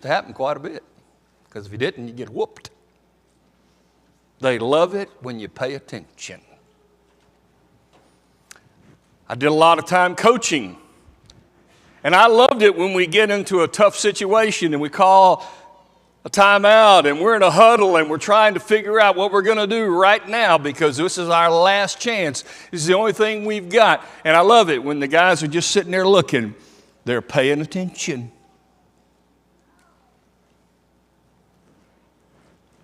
to happen quite a bit, because if you didn't, you get whooped. They love it when you pay attention. I did a lot of time coaching, and I loved it when we get into a tough situation and we call a timeout and we're in a huddle and we're trying to figure out what we're going to do right now because this is our last chance. This is the only thing we've got. And I love it when the guys are just sitting there looking. They're paying attention.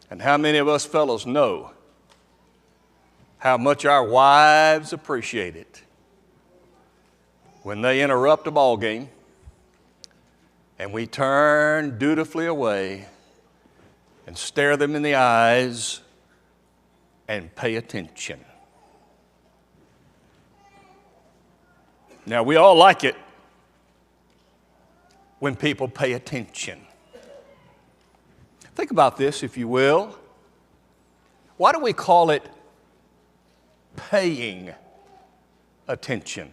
And how many of us fellows know how much our wives appreciate it when they interrupt a ball game and we turn dutifully away and stare them in the eyes and pay attention? Now, we all like it when people pay attention. Think about this, if you will. Why do we call it paying attention?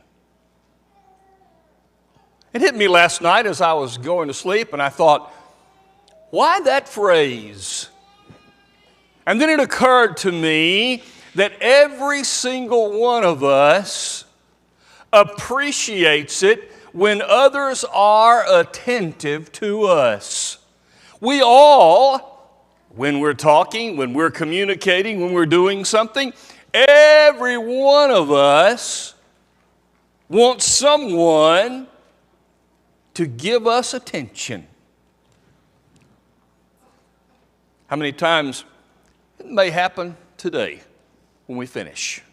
It hit me last night as I was going to sleep, and I thought, why that phrase? And then it occurred to me that every single one of us appreciates it when others are attentive to us. We all, when we're talking, when we're communicating, when we're doing something, every one of us wants someone to give us attention. How many times it may happen today when we finish?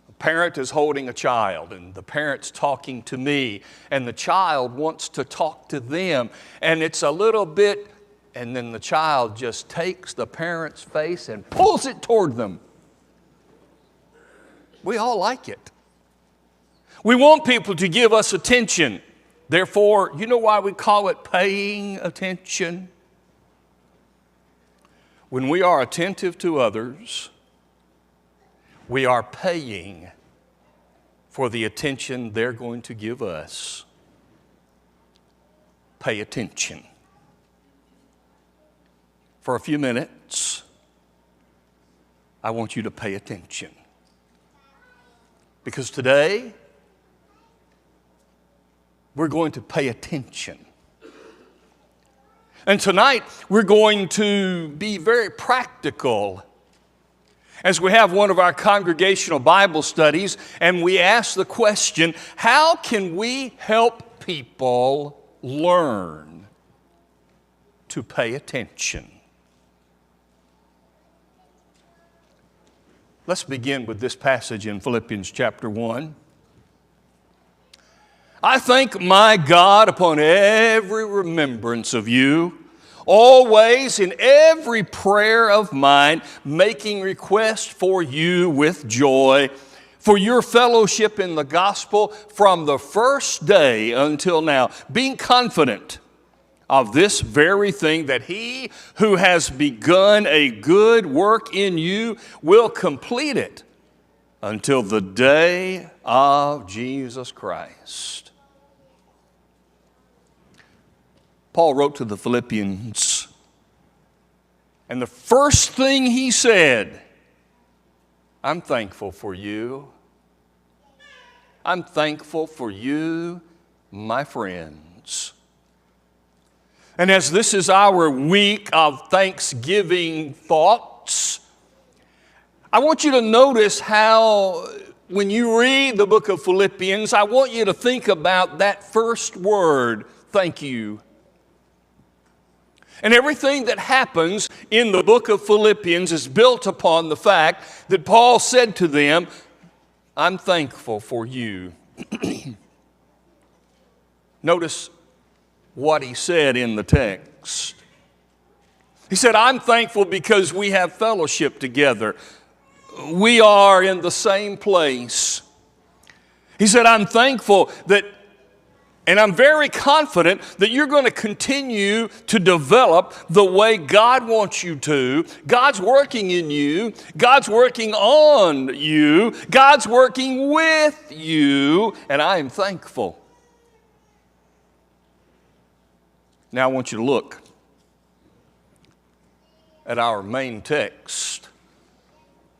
A parent is holding a child, and the parent's talking to me, and the child wants to talk to them, and it's a little bit, and then the child just takes the parent's face and pulls it toward them. We all like it. We want people to give us attention. Therefore, you know why we call it paying attention? When we are attentive to others, we are paying for the attention they're going to give us. Pay attention. For a few minutes, I want you to pay attention. Because today, we're going to pay attention. And tonight, we're going to be very practical as we have one of our congregational Bible studies, and we ask the question, how can we help people learn to pay attention? Let's begin with this passage in Philippians chapter 1. I thank my God upon every remembrance of you, always in every prayer of mine, making request for you with joy, for your fellowship in the gospel from the first day until now, being confident of this very thing, that he who has begun a good work in you will complete it until the day of Jesus Christ. Paul wrote to the Philippians, and the first thing he said, I'm thankful for you. I'm thankful for you, my friends. And as this is our week of Thanksgiving thoughts, I want you to notice how when you read the book of Philippians, I want you to think about that first word, thank you. And everything that happens in the book of Philippians is built upon the fact that Paul said to them, I'm thankful for you. Notice what he said in the text. He said, I'm thankful because we have fellowship together. We are in the same place. He said, I'm thankful that, and I'm very confident that you're going to continue to develop the way God wants you to. God's working in you. God's working on you. God's working with you. And I am thankful. Now I want you to look at our main text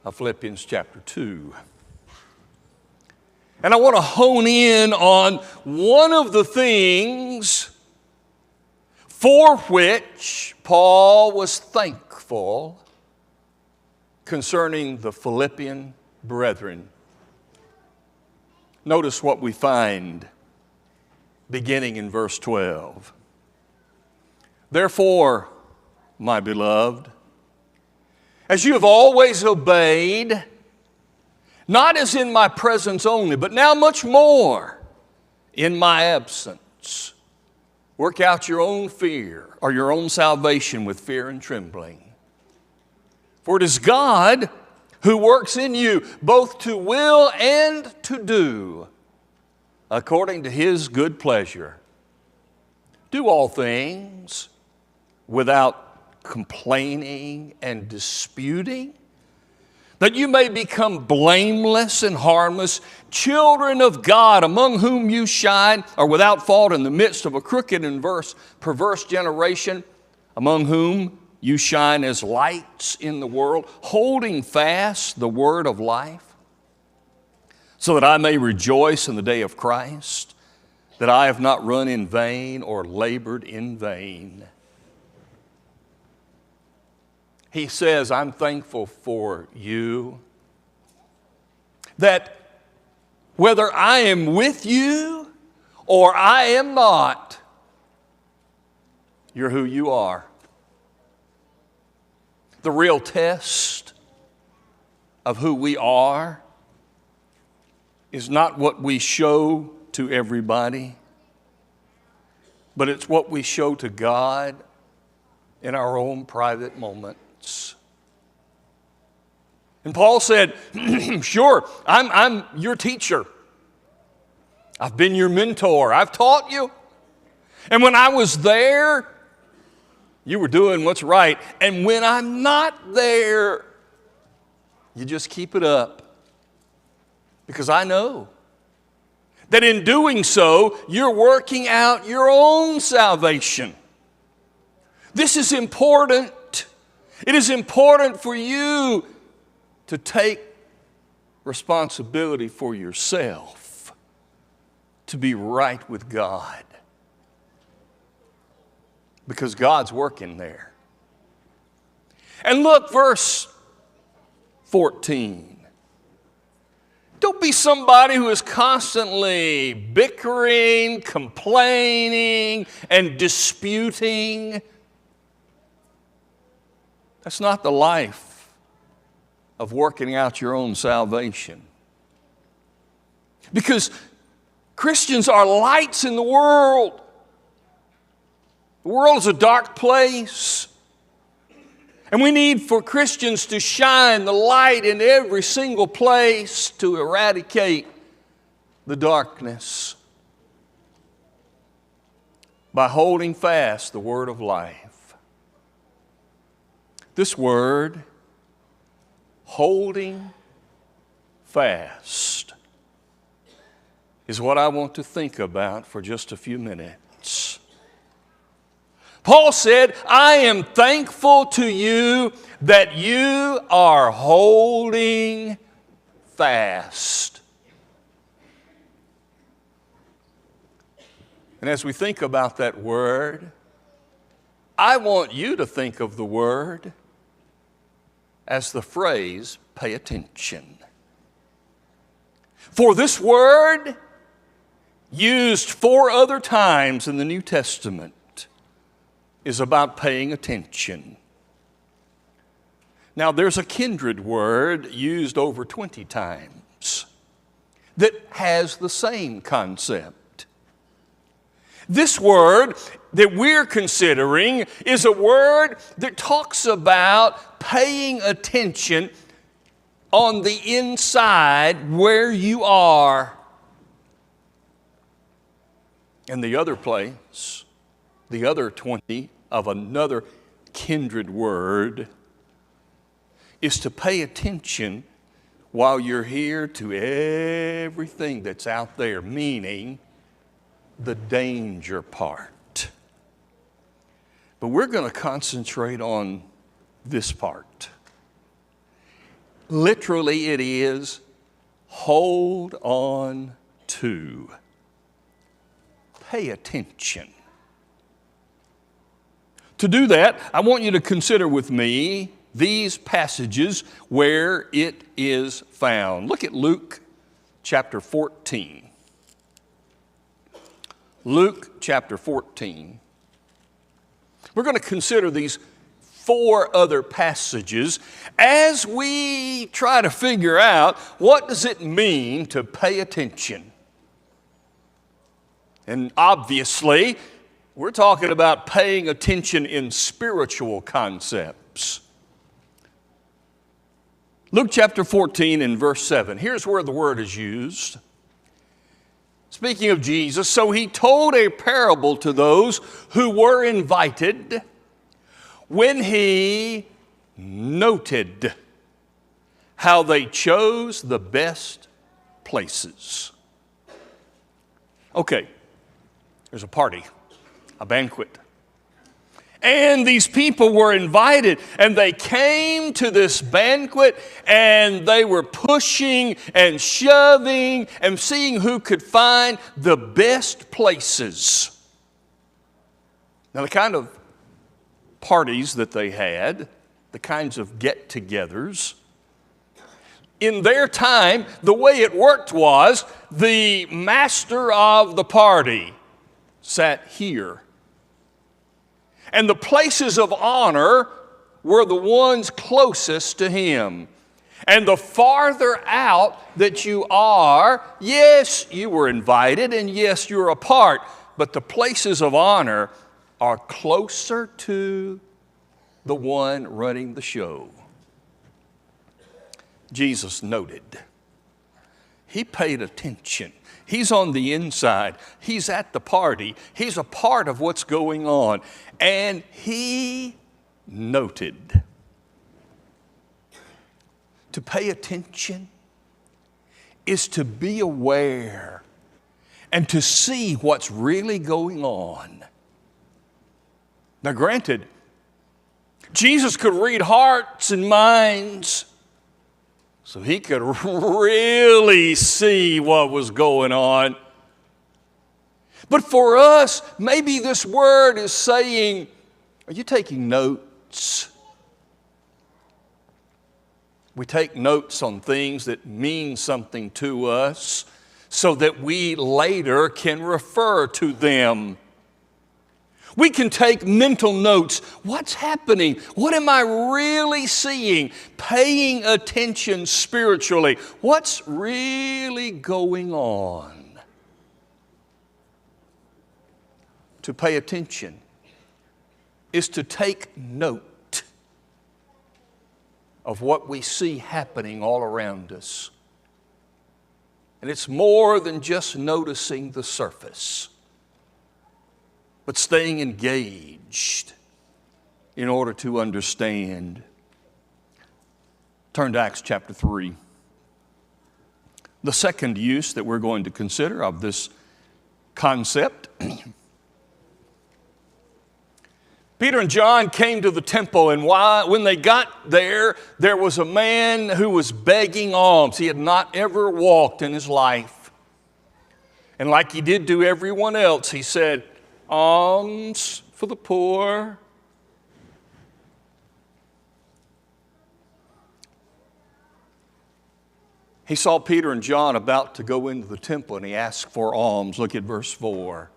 of Philippians chapter 2. And I want to hone in on one of the things for which Paul was thankful concerning the Philippian brethren. Notice what we find beginning in verse 12. Therefore, my beloved, as you have always obeyed, not as in my presence only, but now much more in my absence, work out your own fear or your own salvation with fear and trembling. For it is God who works in you both to will and to do according to His good pleasure. Do all things without complaining and disputing, that you may become blameless and harmless, children of God, among whom you shine, are without fault in the midst of a crooked and perverse generation, among whom you shine as lights in the world, holding fast the word of life, so that I may rejoice in the day of Christ, that I have not run in vain or labored in vain. He says, I'm thankful for you, that whether I am with you or I am not, you're who you are. The real test of who we are is not what we show to everybody, but it's what we show to God in our own private moments. And Paul said, sure, I'm your teacher. I've been your mentor. I've taught you. And when I was there, you were doing what's right. And when I'm not there, you just keep it up. Because I know that in doing so, you're working out your own salvation. This is important. It is important for you to take responsibility for yourself, to be right with God. Because God's working there. And look, verse 14. Don't be somebody who is constantly bickering, complaining, and disputing. That's not the life of working out your own salvation. Because Christians are lights in the world. The world is a dark place. And we need for Christians to shine the light in every single place to eradicate the darkness by holding fast the word of life. This word, holding fast, is what I want to think about for just a few minutes. Paul said, I am thankful to you that you are holding fast. And as we think about that word, I want you to think of the word as the phrase, pay attention. For this word, used 4 other times in the New Testament, is about paying attention. Now, there's a kindred word used over 20 times that has the same concept. This word that we're considering is a word that talks about paying attention on the inside where you are. And the other place, the other 20 of another kindred word, is to pay attention while you're here to everything that's out there, meaning the danger part. But we're going to concentrate on this part. Literally, it is hold on to. Pay attention. To do that, I want you to consider with me these passages where it is found. Look at Luke chapter 14. Luke chapter 14. We're going to consider these 4 other passages as we try to figure out what does it mean to pay attention. And obviously, we're talking about paying attention in spiritual concepts. Luke chapter 14 and verse 7. Here's where the word is used. Speaking of Jesus, so he told a parable to those who were invited when he noted how they chose the best places. Okay, there's a party, a banquet. And these people were invited, and they came to this banquet, and they were pushing and shoving and seeing who could find the best places. Now, the kind of parties that they had, the kinds of get-togethers, in their time, the way it worked was the master of the party sat here. And the places of honor were the ones closest to him. And the farther out that you are, yes, you were invited, and yes, you're a part, but the places of honor are closer to the one running the show. Jesus noted. He paid attention. He's on the inside. He's at the party. He's a part of what's going on. And he noted. To pay attention is to be aware and to see what's really going on. Now, granted, Jesus could read hearts and minds, so he could really see what was going on. But for us, maybe this word is saying, are you taking notes? We take notes on things that mean something to us so that we later can refer to them. We can take mental notes. What's happening? What am I really seeing? Paying attention spiritually. What's really going on? To pay attention is to take note of what we see happening all around us. And it's more than just noticing the surface, but staying engaged in order to understand. Turn to Acts chapter 3. The second use that we're going to consider of this concept. Peter and John came to the temple, and when they got there, there was a man who was begging alms. He had not ever walked in his life. And like he did to everyone else, he said, alms for the poor. He saw Peter and John about to go into the temple, and he asked for alms. Look at verse 4.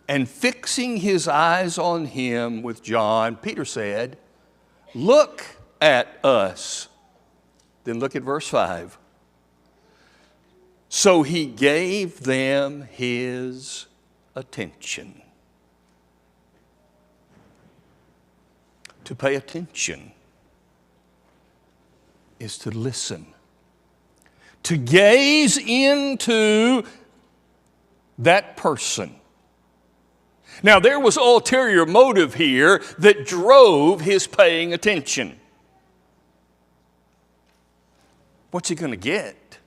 And fixing his eyes on him with John, Peter said, look at us. Then look at verse 5. So he gave them his attention. To pay attention is to listen, to gaze into that person. Now, there was ulterior motive here that drove his paying attention. What's he going to get?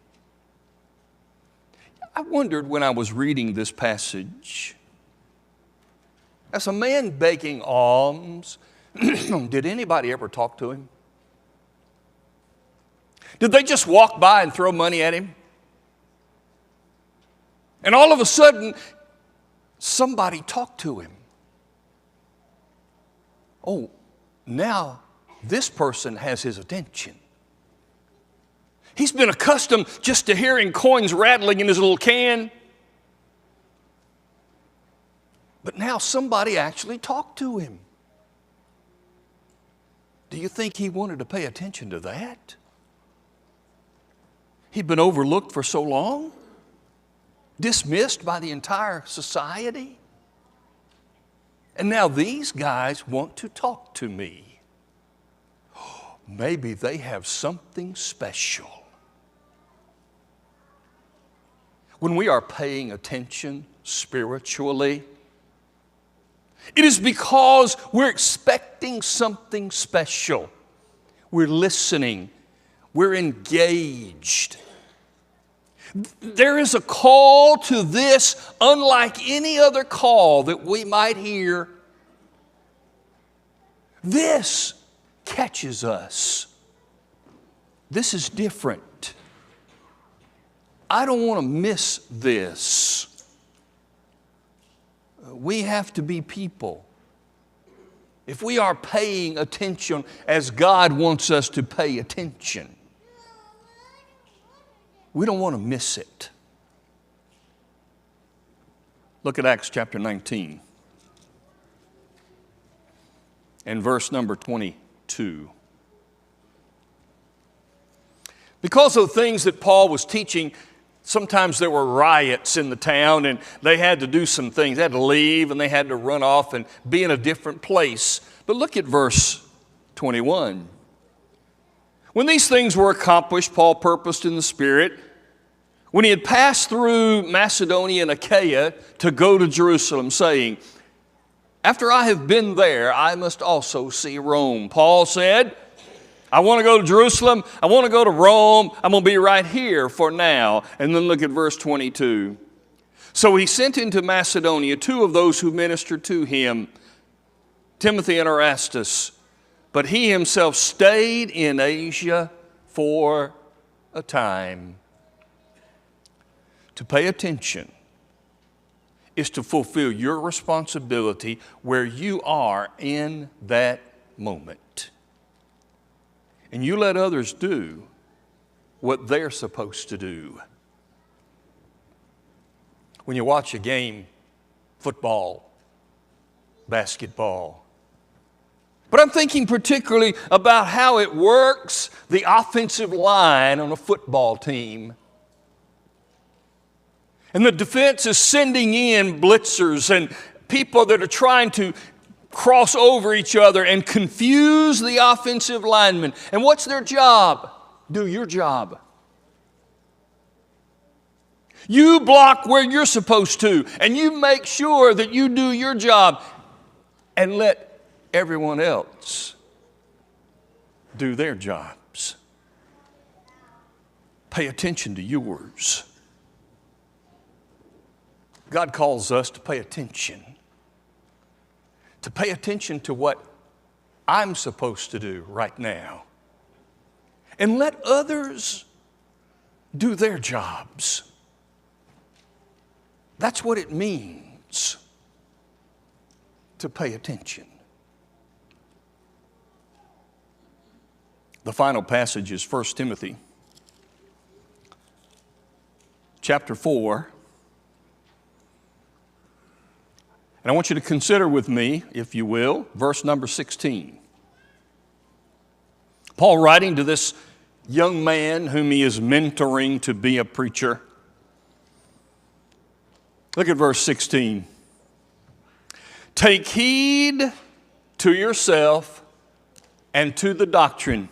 I wondered when I was reading this passage, As a man begging alms, did anybody ever talk to him? Did they just walk by and throw money at him? And all of a sudden, somebody talked to him. Oh, now this person has his attention. He's been accustomed just to hearing coins rattling in his little can. But now somebody actually talked to him. Do you think he wanted to pay attention to that? He'd been overlooked for so long, dismissed by the entire society. And now these guys want to talk to me. Maybe they have something special. When we are paying attention spiritually, it is because we're expecting something special. We're listening. We're engaged. There is a call to this unlike any other call that we might hear. This catches us. This is different. I don't want to miss this. We have to be people. If we are paying attention as God wants us to pay attention, we don't want to miss it. Look at Acts chapter 19 and verse number 22. Because of the things that Paul was teaching, sometimes there were riots in the town and they had to do some things. They had to leave and they had to run off and be in a different place. But look at verse 21. When these things were accomplished, Paul purposed in the Spirit, when he had passed through Macedonia and Achaia, to go to Jerusalem, saying, after I have been there, I must also see Rome. Paul said, I want to go to Jerusalem. I want to go to Rome. I'm going to be right here for now. And then look at verse 22. So he sent into Macedonia two of those who ministered to him, Timothy and Erastus. But he himself stayed in Asia for a time. To pay attention is to fulfill your responsibility where you are in that moment. And you let others do what they're supposed to do. When you watch a game, football, basketball, but I'm thinking particularly about how it works, the offensive line on a football team. And the defense is sending in blitzers and people that are trying to cross over each other and confuse the offensive linemen. And what's their job? Do your job. You block where you're supposed to, and you make sure that you do your job, and let everyone else do their jobs. Pay attention to yours. God calls us to pay attention. To pay attention to what I'm supposed to do right now. And let others do their jobs. That's what it means to pay attention. The final passage is 1 Timothy chapter 4. And I want you to consider with me, if you will, verse number 16. Paul writing to this young man whom he is mentoring to be a preacher. Look at verse 16. Take heed to yourself and to the doctrine.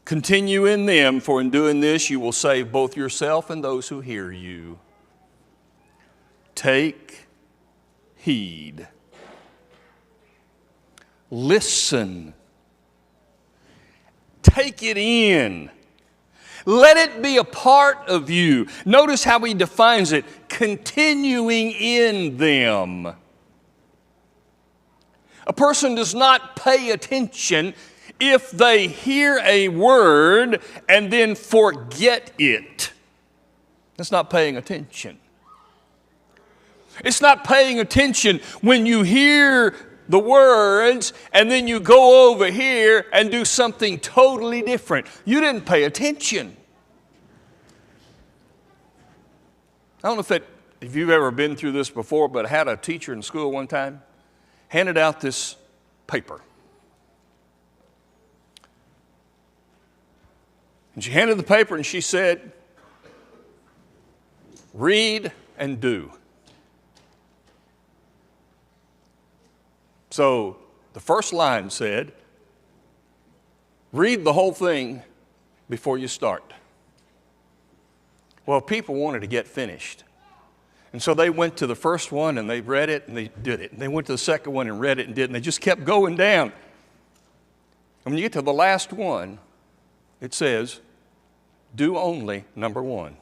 Continue in them, for in doing this you will save both yourself and those who hear you. Take heed. Listen. Take it in. Let it be a part of you. Notice how he defines it. Continuing in them. A person does not pay attention if they hear a word and then forget it. That's not paying attention. It's not paying attention when you hear the words and then you go over here and do something totally different. You didn't pay attention. I don't know if you've ever been through this before, but I had a teacher in school one time handed out this paper. And she handed the paper and she said, "Read and do." So the first line said, "Read the whole thing before you start." Well, people wanted to get finished. And so they went to the first one and they read it and they did it. And they went to the second one and read it and did it. And they just kept going down. And when you get to the last one, it says, "Do only number 1."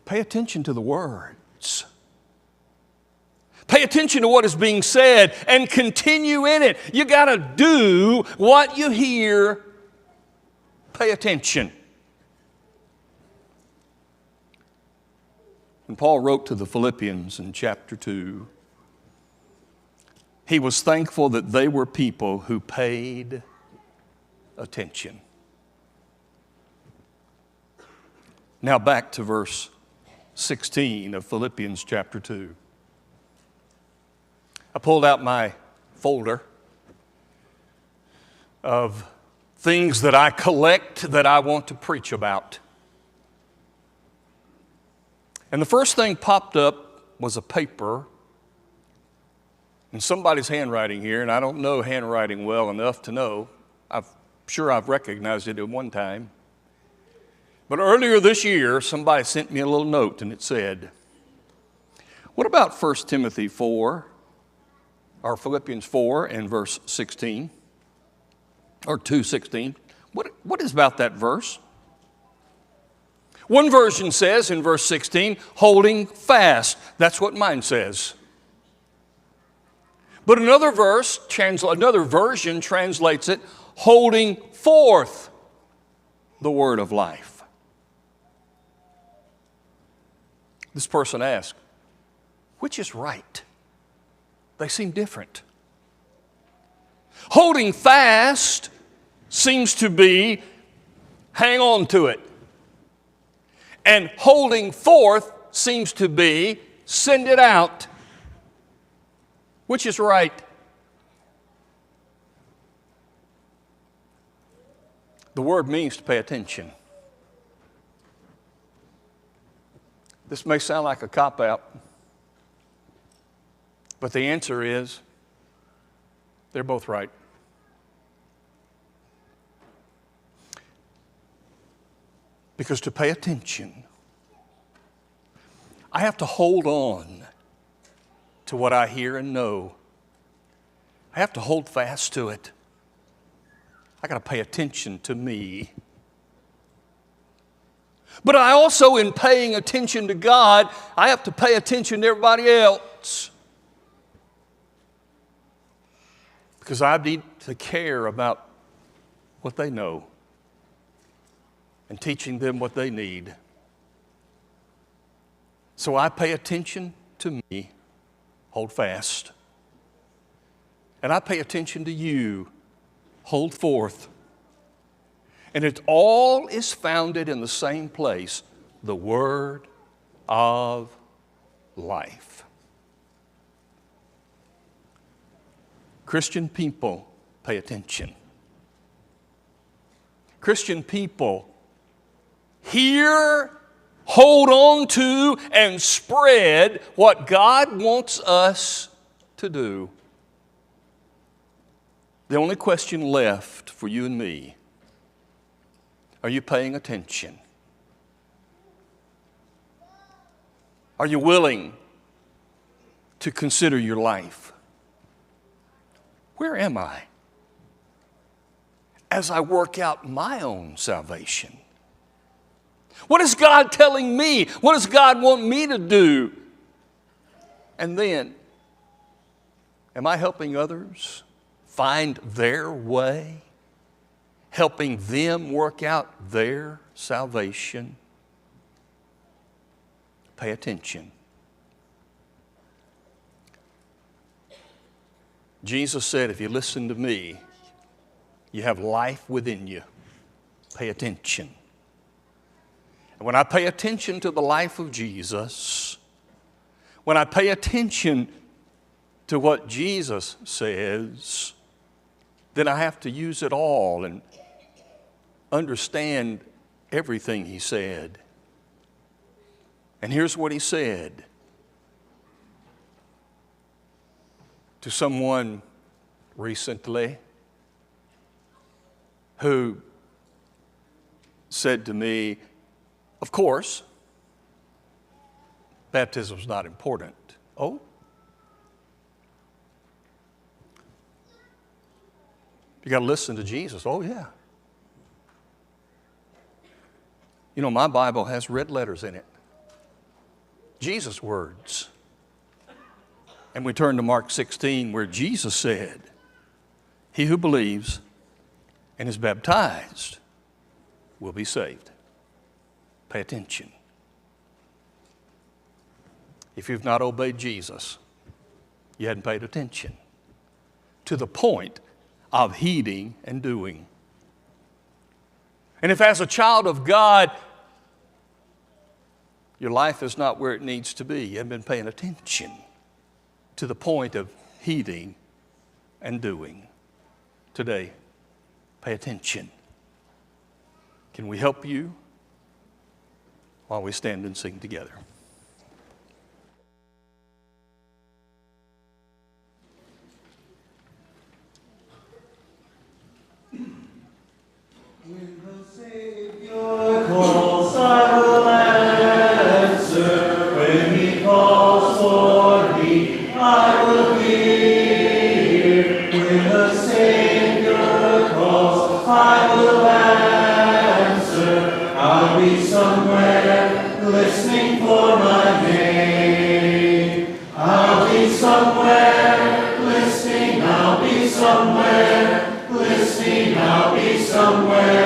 Pay attention to the words. Pay attention to what is being said and continue in it. You got to do what you hear. Pay attention. When Paul wrote to the Philippians in chapter 2, he was thankful that they were people who paid attention. Now back to verse 16 of Philippians chapter 2. I pulled out my folder of things that I collect that I want to preach about. And the first thing popped up was a paper in somebody's handwriting here, and I don't know handwriting well enough to know. I'm sure I've recognized it at one time. But earlier this year, somebody sent me a little note, and it said, "What about 1 Timothy 4, or Philippians 4 and verse 16, or 2:16? What is about that verse?" One version says in verse 16, "holding fast." That's what mine says. But another version translates it, "holding forth the word of life." This person asked, which is right? They seem different. Holding fast seems to be hang on to it. And holding forth seems to be send it out. Which is right? The word means to pay attention. This may sound like a cop-out, but the answer is they're both right. Because to pay attention, I have to hold on to what I hear and know. I have to hold fast to it. I got to pay attention to me. But I also, in paying attention to God, I have to pay attention to everybody else. Because I need to care about what they know and teaching them what they need. So I pay attention to me, hold fast. And I pay attention to you, hold forth. And it all is founded in the same place, the word of life. Christian people, pay attention. Christian people, hear, hold on to, and spread what God wants us to do. The only question left for you and me, are you paying attention? Are you willing to consider your life? Where am I as I work out my own salvation? What is God telling me? What does God want me to do And then, am I helping others find their way? Helping them work out their salvation? Pay attention. Jesus said, if you listen to me, you have life within you. Pay attention. And when I pay attention to the life of Jesus, when I pay attention to what Jesus says, then I have to use it all and understand everything he said. And here's what he said to someone recently who said to me, of course, baptism is not important. Oh? You got to listen to Jesus. Oh, yeah. You know, my Bible has red letters in it. Jesus' words. And we turn to Mark 16 where Jesus said, he who believes and is baptized will be saved. Pay attention. If you've not obeyed Jesus, you hadn't paid attention to the point of heeding and doing. And if as a child of God, your life is not where it needs to be, you haven't been paying attention to the point of heeding and doing. Today, pay attention. Can we help you while we stand and sing together? When the Savior calls, I will answer. When he calls for me, I will hear. When the Savior calls, I will answer. I'll be somewhere listening for my name. I'll be somewhere listening. I'll be somewhere listening. I'll be somewhere.